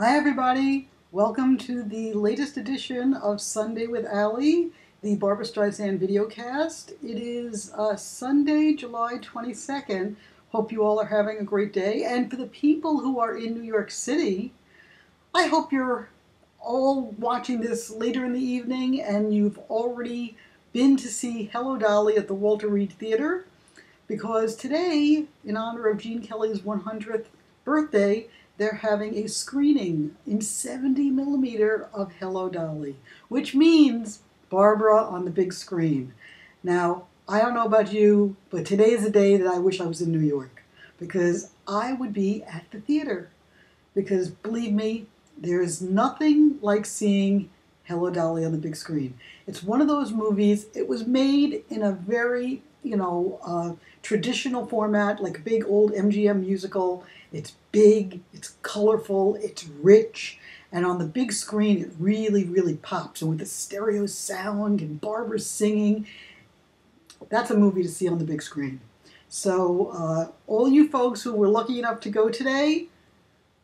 Hi everybody, welcome to the latest edition of Sunday with Allie, the Barbra Streisand videocast. It is Sunday, July 22nd. Hope you all are having a great day. And for the people who are in New York City, I hope you're all watching this later in the evening and you've already been to see Hello Dolly at the Walter Reed Theater, because today, in honor of Gene Kelly's 100th birthday, they're having a screening in 70 millimeter of Hello Dolly, which means Barbra on the big screen. Now, I don't know about you, but today is a day that I wish I was in New York, because I would be at the theater. Because believe me, there is nothing like seeing Hello Dolly on the big screen. It's one of those movies, it was made in a very, traditional format, like a big old MGM musical. It's big, it's colorful, it's rich, and on the big screen it really, really pops. And with the stereo sound and Barbra singing, that's a movie to see on the big screen. So all you folks who were lucky enough to go today,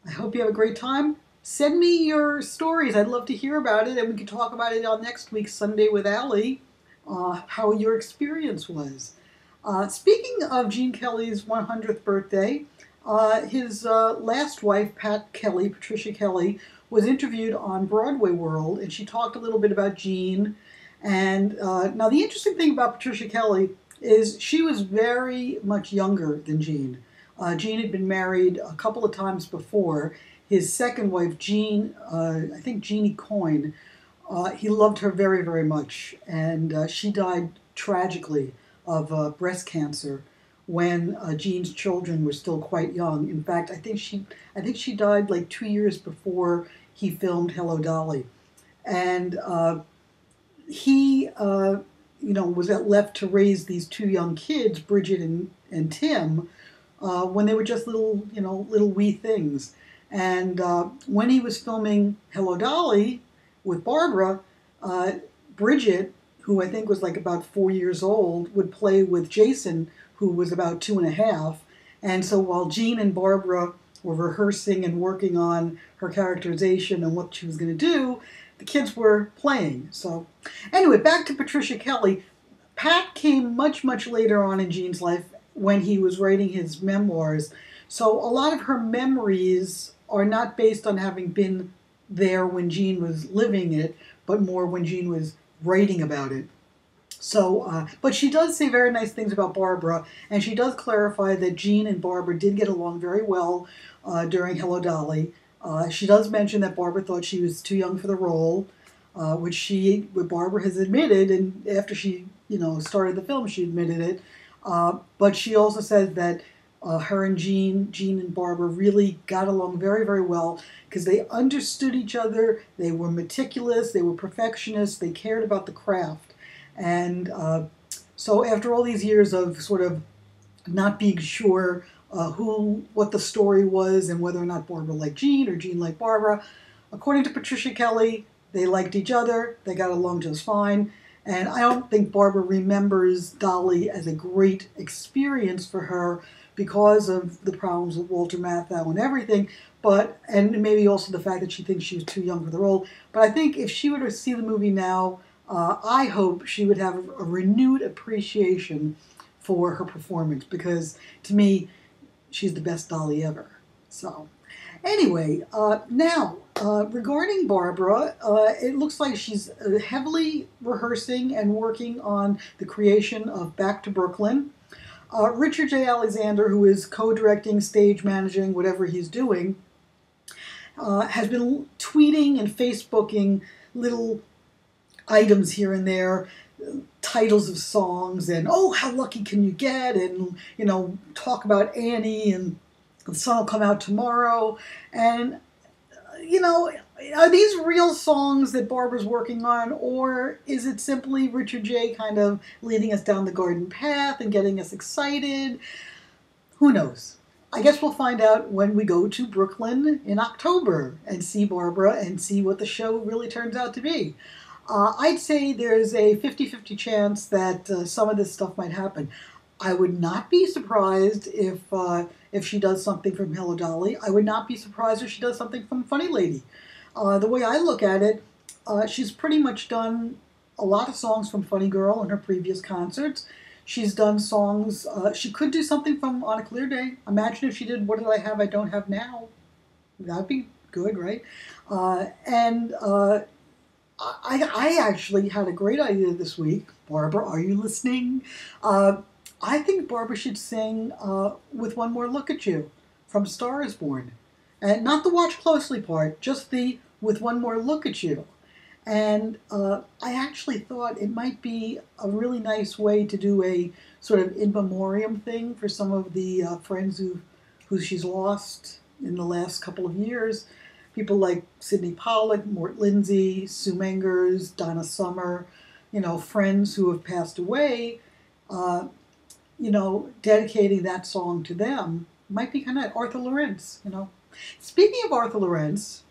I hope you have a great time. Send me your stories. I'd love to hear about it, and we can talk about it on next week's Sunday with Allie, how your experience was. Speaking of Gene Kelly's 100th birthday, his last wife, Patricia Kelly, was interviewed on Broadway World, and she talked a little bit about Gene. And now the interesting thing about Patricia Kelly is she was very much younger than Gene. Gene had been married a couple of times before. His second wife, I think Jeannie Coyne, he loved her very, very much, and she died tragically of breast cancer when Gene's children were still quite young. In fact, I think she died like 2 years before he filmed Hello Dolly, and he was left to raise these two young kids, Bridget and Tim, when they were just little wee things. And when he was filming Hello Dolly with Barbra, Bridget, who I think was like about 4 years old, would play with Jason, who was about 2.5. And so while Gene and Barbra were rehearsing and working on her characterization and what she was going to do, the kids were playing. So anyway, back to Patricia Kelly. Pat came much, much later on in Gene's life when he was writing his memoirs. So a lot of her memories are not based on having been there when Gene was living it, but more when Gene was writing about it. So, but she does say very nice things about Barbra, and she does clarify that Gene and Barbra did get along very well during Hello Dolly. She does mention that Barbra thought she was too young for the role, which Barbra has admitted, and after she, started the film, she admitted it. But she also said that her and Gene and Barbra really got along very, very well because they understood each other, they were meticulous, they were perfectionists, they cared about the craft. And so after all these years of sort of not being sure what the story was and whether or not Barbra liked Gene or Gene liked Barbra, according to Patricia Kelly, they liked each other, they got along just fine. And I don't think Barbra remembers Dolly as a great experience for her because of the problems with Walter Matthau and everything, and maybe also the fact that she thinks she was too young for the role. But I think if she were to see the movie now, I hope she would have a renewed appreciation for her performance, because to me, she's the best Dolly ever. So anyway, now regarding Barbra, it looks like she's heavily rehearsing and working on the creation of Back to Brooklyn. Richard J. Alexander, who is co-directing, stage managing, whatever he's doing, has been tweeting and Facebooking little items here and there, titles of songs, and oh, how lucky can you get, and talk about Annie, and the sun will come out tomorrow, and are these real songs that Barbra's working on, or is it simply Richard J. kind of leading us down the garden path and getting us excited? Who knows? I guess we'll find out when we go to Brooklyn in October and see Barbra and see what the show really turns out to be. I'd say there's a 50-50 chance that some of this stuff might happen. I would not be surprised if if she does something from Hello Dolly. I would not be surprised if she does something from Funny Lady. The way I look at it, she's pretty much done a lot of songs from Funny Girl in her previous concerts. She's done songs, she could do something from On a Clear Day. Imagine if she did What Did I Have I Don't Have Now. That'd be good, right? I actually had a great idea this week. Barbara, are you listening? I think Barbara should sing With One More Look at You from Star is Born. And not the Watch Closely part, just the With One More Look at You. And I actually thought it might be a really nice way to do a sort of in memoriam thing for some of the friends who she's lost in the last couple of years. People like Sidney Pollack, Mort Lindsay, Sue Mengers, Donna Summer, friends who have passed away, dedicating that song to them might be kind of Arthur Lawrence, Speaking of Arthur Lawrence,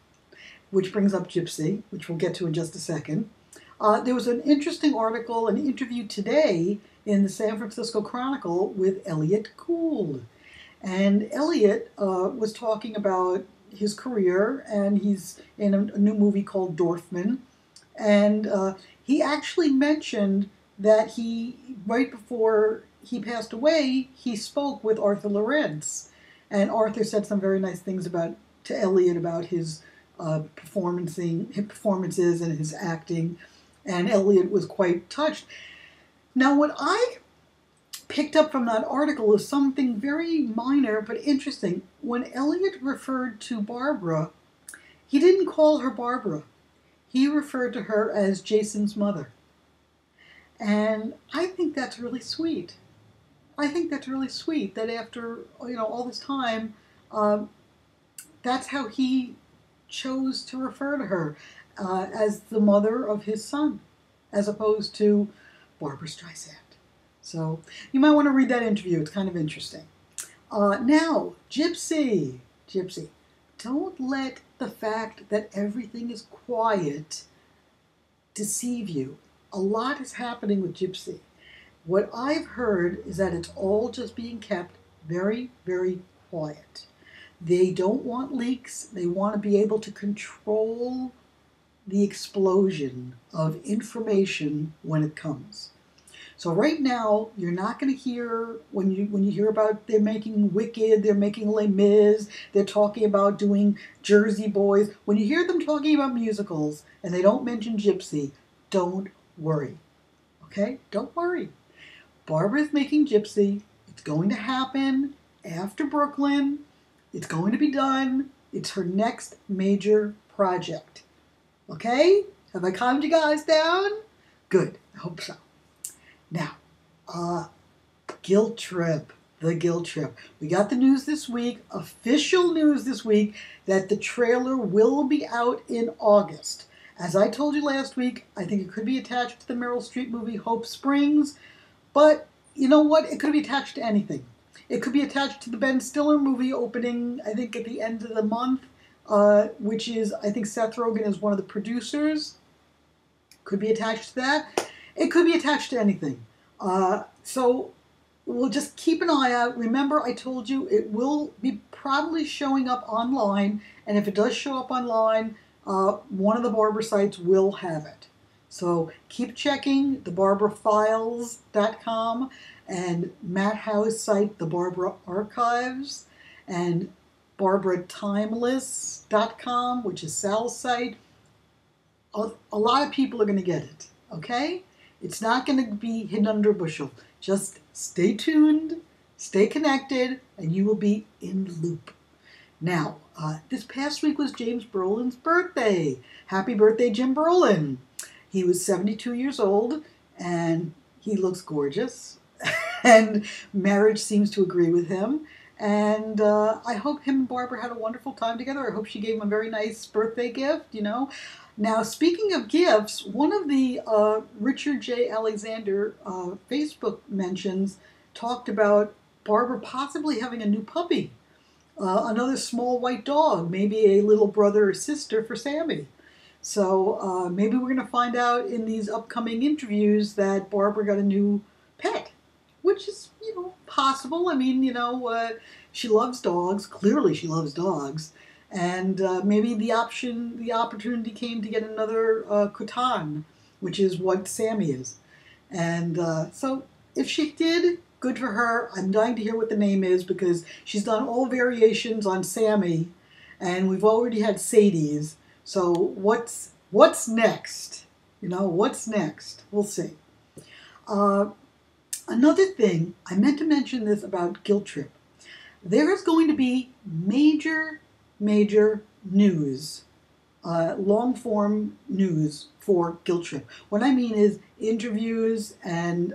which brings up Gypsy, which we'll get to in just a second, there was an interesting article, an interview today in the San Francisco Chronicle with Elliot Gould. And Elliot was talking about his career, and he's in a new movie called Dorfman. And he actually mentioned that right before he passed away, he spoke with Arthur Lawrence. And Arthur said some very nice things to Elliot about his performances and his acting. And Elliot was quite touched. Now, what I picked up from that article is something very minor but interesting. When Elliot referred to Barbara, he didn't call her Barbara. He referred to her as Jason's mother. And I think that's really sweet. I think that's really sweet that after all this time, that's how he chose to refer to her, as the mother of his son, as opposed to Barbra Streisand. So you might want to read that interview. It's kind of interesting. Now, Gypsy. Gypsy, don't let the fact that everything is quiet deceive you. A lot is happening with Gypsy. What I've heard is that it's all just being kept very, very quiet. They don't want leaks. They want to be able to control the explosion of information when it comes. So right now, you're not going to hear, when you hear about they're making Wicked, they're making Les Mis, they're talking about doing Jersey Boys. When you hear them talking about musicals and they don't mention Gypsy, don't worry. Okay? Don't worry. Barbara's making Gypsy. It's going to happen after Brooklyn. It's going to be done. It's her next major project. Okay? Have I calmed you guys down? Good. I hope so. Now, guilt trip. The guilt trip. We got the news this week, official news this week, that the trailer will be out in August. As I told you last week, I think it could be attached to the Meryl Streep movie Hope Springs, but you know what? It could be attached to anything. It could be attached to the Ben Stiller movie opening, I think, at the end of the month, which is, I think Seth Rogen is one of the producers. Could be attached to that. It could be attached to anything. So we'll just keep an eye out. Remember, I told you it will be probably showing up online, and if it does show up online, one of the Barbra sites will have it. So keep checking the BarbraFiles.com and Matt Howe's site, the Barbra Archives, and BarbraTimeless.com, which is Sal's site. A lot of people are going to get it, okay? It's not going to be hidden under a bushel. Just stay tuned, stay connected, and you will be in the loop. Now, this past week was James Brolin's birthday. Happy birthday, Jim Brolin. He was 72 years old, and he looks gorgeous. And marriage seems to agree with him. And I hope him and Barbara had a wonderful time together. I hope she gave him a very nice birthday gift, Now, speaking of gifts, one of the Richard J. Alexander Facebook mentions talked about Barbara possibly having a new puppy. Another small white dog, maybe a little brother or sister for Sammy. So maybe we're going to find out in these upcoming interviews that Barbara got a new pet, which is, possible. I mean, she loves dogs. Clearly, she loves dogs, and maybe the opportunity came to get another Kutan, which is what Sammy is. And so, if she did, good for her. I'm dying to hear what the name is because she's done all variations on Sammy, and we've already had Sadie's. So what's next? You know, what's next? We'll see. Another thing, I meant to mention this about Guilt Trip. There is going to be major news, long-form news for Guilt Trip. What I mean is interviews and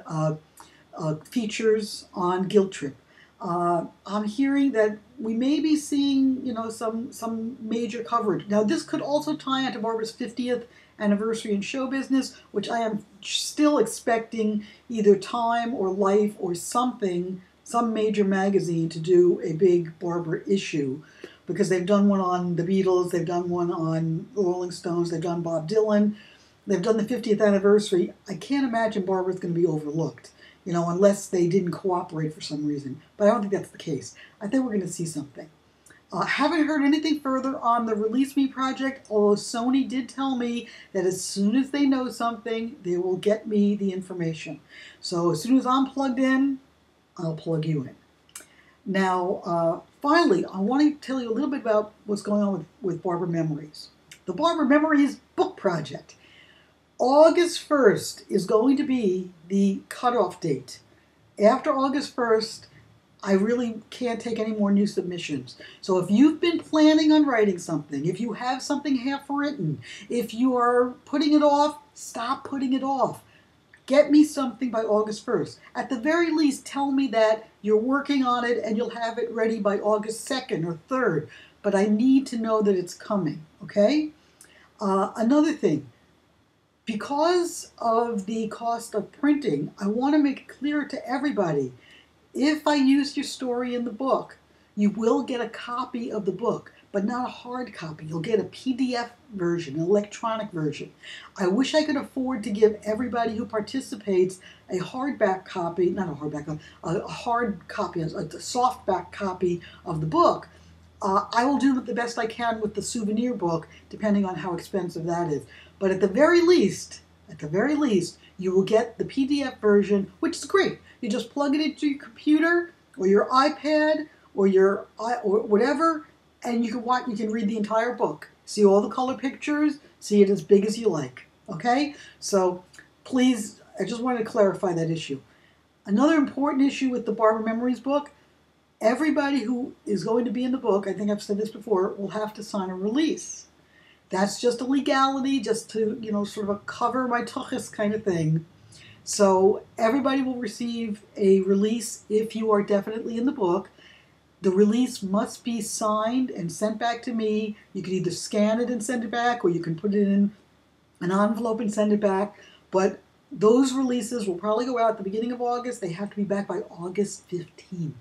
features on Guilt Trip. I'm hearing that we may be seeing, you know, some major coverage. Now, this could also tie into Barbra's 50th anniversary in show business, which I am still expecting either Time or Life or something, some major magazine to do a big Barbra issue, because they've done one on the Beatles, they've done one on the Rolling Stones, they've done Bob Dylan, they've done the 50th anniversary. I can't imagine Barbra's going to be overlooked, you know, unless they didn't cooperate for some reason. But I don't think that's the case. I think we're going to see something. Haven't heard anything further on the Release Me project, although Sony did tell me that as soon as they know something, they will get me the information. So as soon as I'm plugged in, I'll plug you in. Now, finally, I want to tell you a little bit about what's going on with Barbra Memories. The Barbra Memories book project. August 1st is going to be the cutoff date. After August 1st, I really can't take any more new submissions. So if you've been planning on writing something, if you have something half written, if you are putting it off, stop putting it off. Get me something by August 1st. At the very least, tell me that you're working on it and you'll have it ready by August 2nd or 3rd. But I need to know that it's coming, okay? Another thing, because of the cost of printing, I want to make it clear to everybody, if I used your story in the book, you will get a copy of the book, but not a hard copy. You'll get a PDF version, an electronic version. I wish I could afford to give everybody who participates a hardback copy, not a hardback, a hard copy, a softback copy of the book. I will do the best I can with the souvenir book, depending on how expensive that is. But at the very least, you will get the PDF version, which is great. You just plug it into your computer or your iPad or your or whatever, and you can read the entire book. See all the color pictures, see it as big as you like. Okay? So please, I just wanted to clarify that issue. Another important issue with the Barbra Memories book, everybody who is going to be in the book, I think I've said this before, will have to sign a release. That's just a legality, just to, you know, sort of a cover my tuchus kind of thing. So everybody will receive a release if you are definitely in the book. The release must be signed and sent back to me. You can either scan it and send it back, or you can put it in an envelope and send it back. But those releases will probably go out at the beginning of August. They have to be back by August 15th.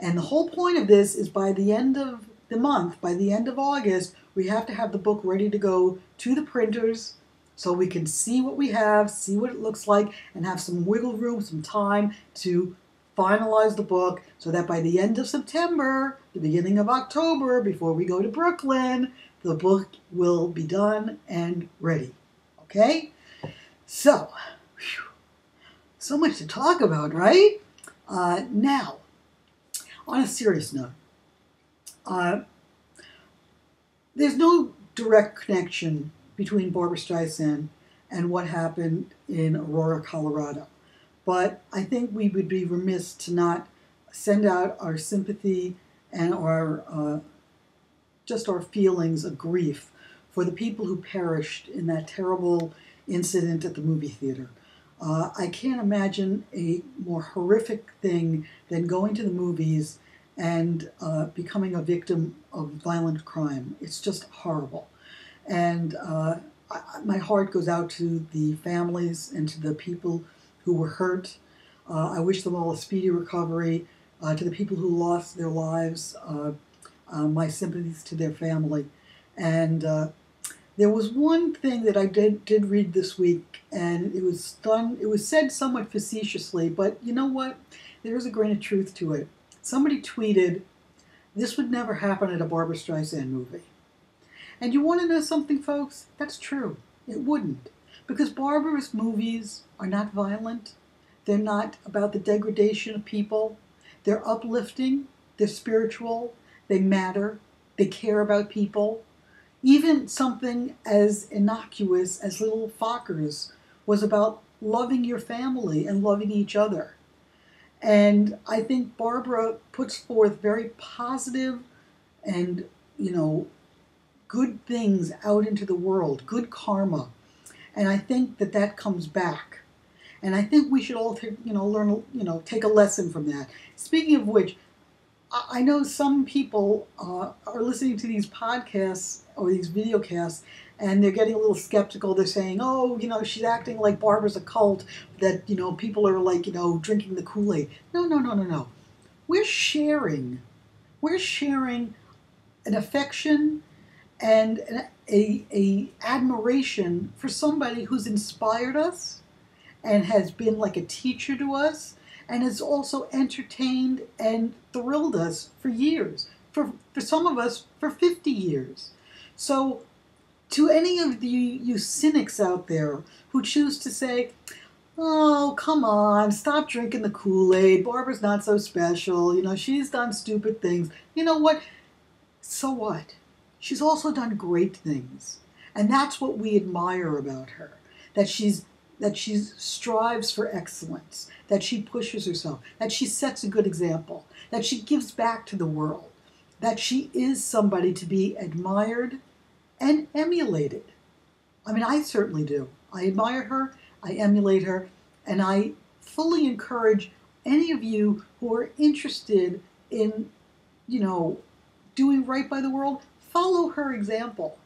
And the whole point of this is by the end of the month, by the end of August, we have to have the book ready to go to the printers so we can see what we have, see what it looks like, and have some wiggle room, some time to finalize the book so that by the end of September, the beginning of October, before we go to Brooklyn, the book will be done and ready. Okay? So, so much to talk about, right? Now, on a serious note, there's no direct connection between Barbra Streisand and what happened in Aurora, Colorado. But I think we would be remiss to not send out our sympathy and our just our feelings of grief for the people who perished in that terrible incident at the movie theater. I can't imagine a more horrific thing than going to the movies and becoming a victim of violent crime. It's just horrible. And my heart goes out to the families and to the people who were hurt. I wish them all a speedy recovery. To the people who lost their lives, my sympathies to their family. And there was one thing that I did read this week, and it was said somewhat facetiously, but you know what? There is a grain of truth to it. somebody tweeted, "This would never happen at a Barbra Streisand movie." And you want to know something, folks? That's true. It wouldn't. Because Barbara's movies are not violent. They're not about the degradation of people. They're uplifting. They're spiritual. They matter. They care about people. Even something as innocuous as Little Fockers was about loving your family and loving each other. And I think Barbra puts forth very positive and, good things out into the world, good karma. And I think that comes back. And I think we should all take a lesson from that. Speaking of which, I know some people are listening to these podcasts or these videocasts, and they're getting a little skeptical. They're saying, "Oh, she's acting like Barbra's a cult, that, people are like, drinking the Kool-Aid." No. We're sharing. We're sharing an affection and a admiration for somebody who's inspired us and has been like a teacher to us and has also entertained and thrilled us for years. For some of us, for 50 years. So to any of you cynics out there who choose to say, "Oh, come on, stop drinking the Kool-Aid. Barbra's not so special. She's done stupid things." You know what? So what? She's also done great things. And that's what we admire about her. That she strives for excellence, that she pushes herself, that she sets a good example, that she gives back to the world, that she is somebody to be admired and emulated. I mean, I certainly do. I admire her, I emulate her, and I fully encourage any of you who are interested in, doing right by the world, follow her example.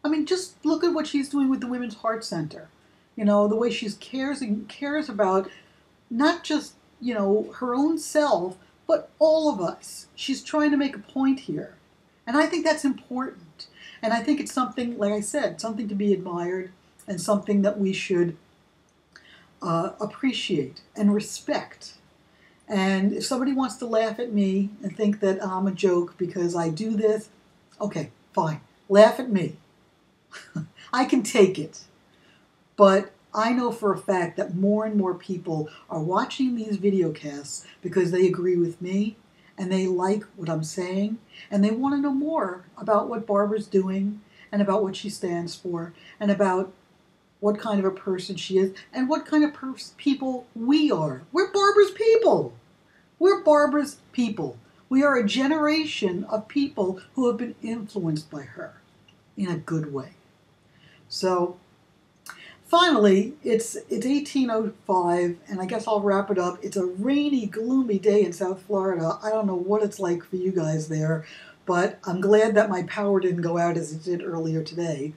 I mean, just look at what she's doing with the Women's Heart Center. The way she cares about not just, her own self, but all of us. She's trying to make a point here. And I think that's important. And I think it's something, like I said, something to be admired and something that we should appreciate and respect. And if somebody wants to laugh at me and think that I'm a joke because I do this, okay, fine. Laugh at me. I can take it. But I know for a fact that more and more people are watching these videocasts because they agree with me and they like what I'm saying and they want to know more about what Barbra's doing and about what she stands for and about what kind of a person she is and what kind of people we are. We're Barbra's people. We're Barbra's people. We are a generation of people who have been influenced by her in a good way. So finally, it's 18:05, and I guess I'll wrap it up. It's a rainy, gloomy day in South Florida. I don't know what it's like for you guys there, but I'm glad that my power didn't go out as it did earlier today.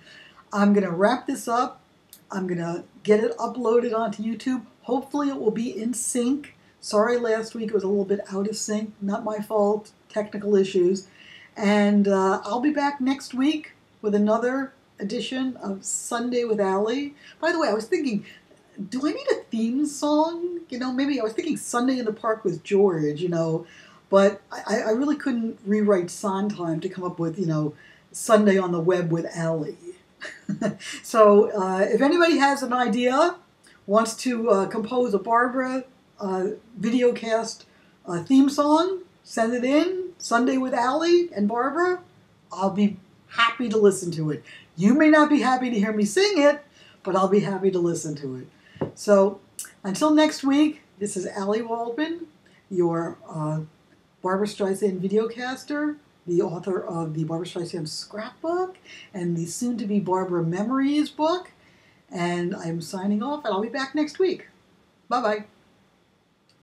I'm going to wrap this up. I'm going to get it uploaded onto YouTube. Hopefully it will be in sync. Sorry last week it was a little bit out of sync. Not my fault. Technical issues. And I'll be back next week with another edition of Sunday with Allie. By the way, I was thinking, do I need a theme song? Maybe I was thinking Sunday in the Park with George, but I really couldn't rewrite Sondheim to come up with, Sunday on the Web with Allie. So if anybody has an idea, wants to compose a Barbra videocast theme song, send it in, Sunday with Allie and Barbra. I'll be happy to listen to it. You may not be happy to hear me sing it, but I'll be happy to listen to it. So until next week, this is Allie Waldman, your Barbra Streisand videocaster, the author of the Barbra Streisand scrapbook and the soon-to-be Barbra Memories book. And I'm signing off, and I'll be back next week. Bye-bye.